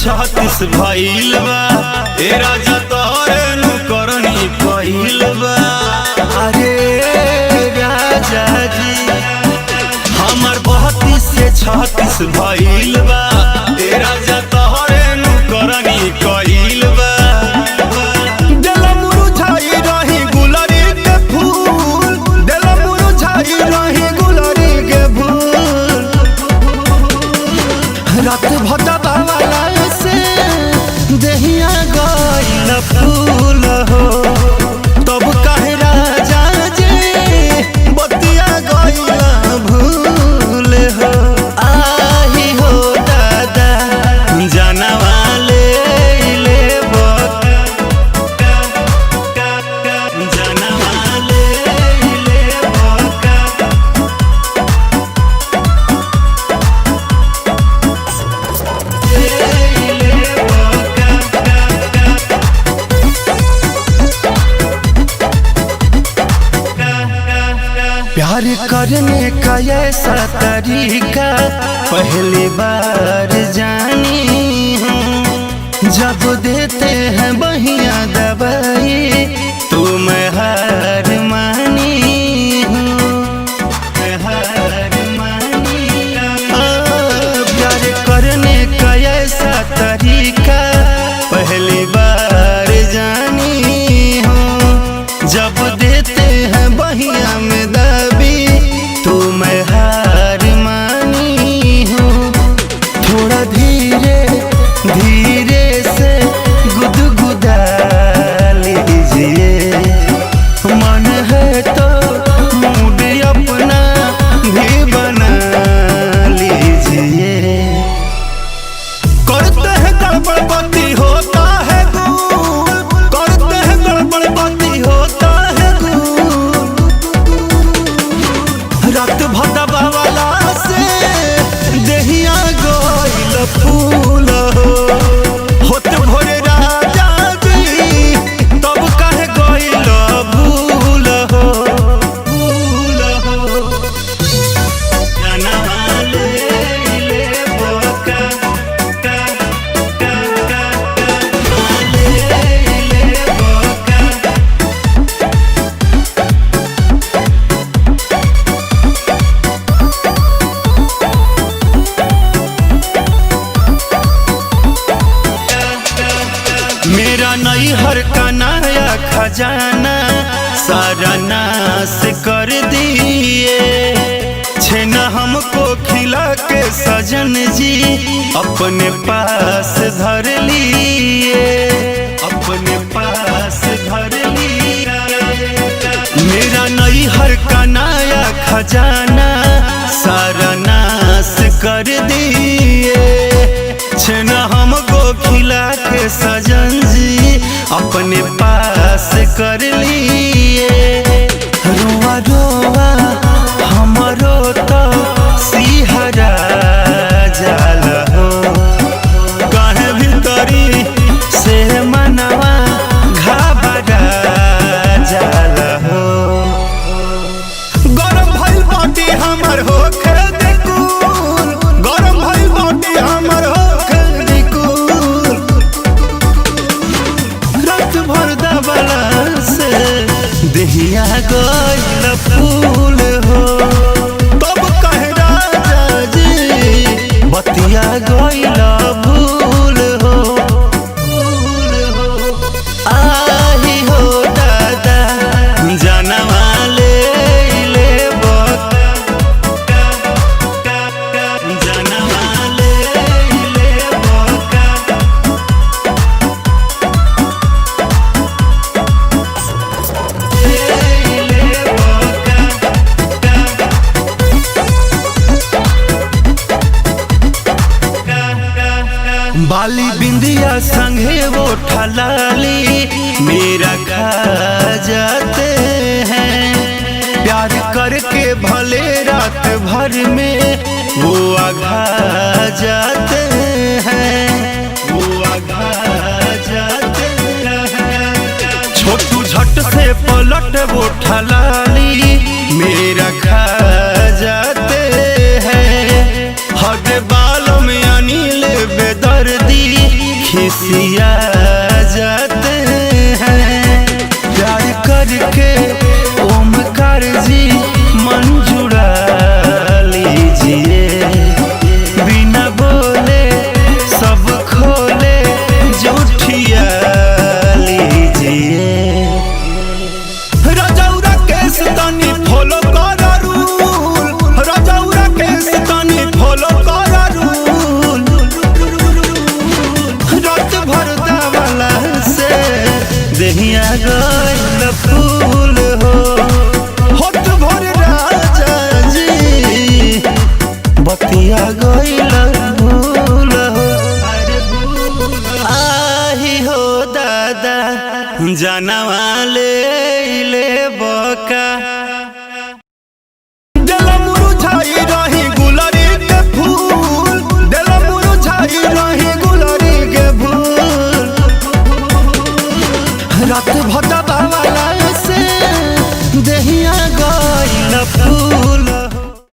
36 भइल बा ए राजा तोहरे नु करनी पहिल बा। अरे राजा जी हमर 32 से 36 भइल बा ए राजा तोहरे नु करनी कइल बा। दिल मुरझाई रही गुलरी के फूल, दिल मुरझाई रही गुलरी के फूल। रात भटा बावला से देहिया गइल फूल हो, तब काहे राजा जी बतिया गइल भूल हो। आही हो दादा जानवा ले लेबो, जानवा ले लेबो। प्यार करने का ऐसा तरीका पहली बार जानी हूँ, जब देते हैं बहिया दवाई तो मैं हार मानी हूँ, मैं हार मानी। प्यार करने का ऐसा तरीका पहली बार जानी हूँ, जब देते हैं बहिया में दबी तो मैं हार मानी हूँ। थोड़ा धीरे धीरे से गुदगुदा लीजिए, मन है तो मूड अपना भी बना लीजिए। करते हैं गड़बड़ बाती होता है गुल, करते हैं गड़बड़ बाती होता है गुल। रात भटा बावला से देहिया गइल फूल हो, होत भोरे राजा जी तब काहे गइल भूल हो, भूल हो। जानवा ले लेबो का ले लेबो का। मेरा नैहर का नया खजाना सारा नाश कर दिए, छेना हमको खिला के सजन जी अपने पास धर लिए, अपने पास धर लिए। मेरा नैहर का नया खजाना सारा नाश कर दिए, छेना हमको खिला के सजन जी अपने पास कर लिए। रुआ रुआ हमरो तो सिहरा जाल हो, काहे भीतरी से मनवा घबरा जाल हो। गरम भइल बाटी हमर होखे देखूल, गरम भइल बाटी हमर होखे देखूल। रात भर दबला से देहिया गइल फूल हो, तब काहे राजा जी बतिया गइल भूल हो, भूल हो। आही हो दादा जानवा ले लेबो, जानवा ले लेबो का। बाली बिंदिया संगे वो ठलाली मेरा खा जाते हैं, प्यार करके भले रात भर में वो आघा जाते हैं, वो आघा जाते हैं। छोटू झट से पलट वो ठलाली मेरा खा जाते हैं, हद बालों में अनिल बेदर्दी गइल फूल हो होठ भर राजा जी बतिया गइल भूल हो आही हो दादा जानवा ले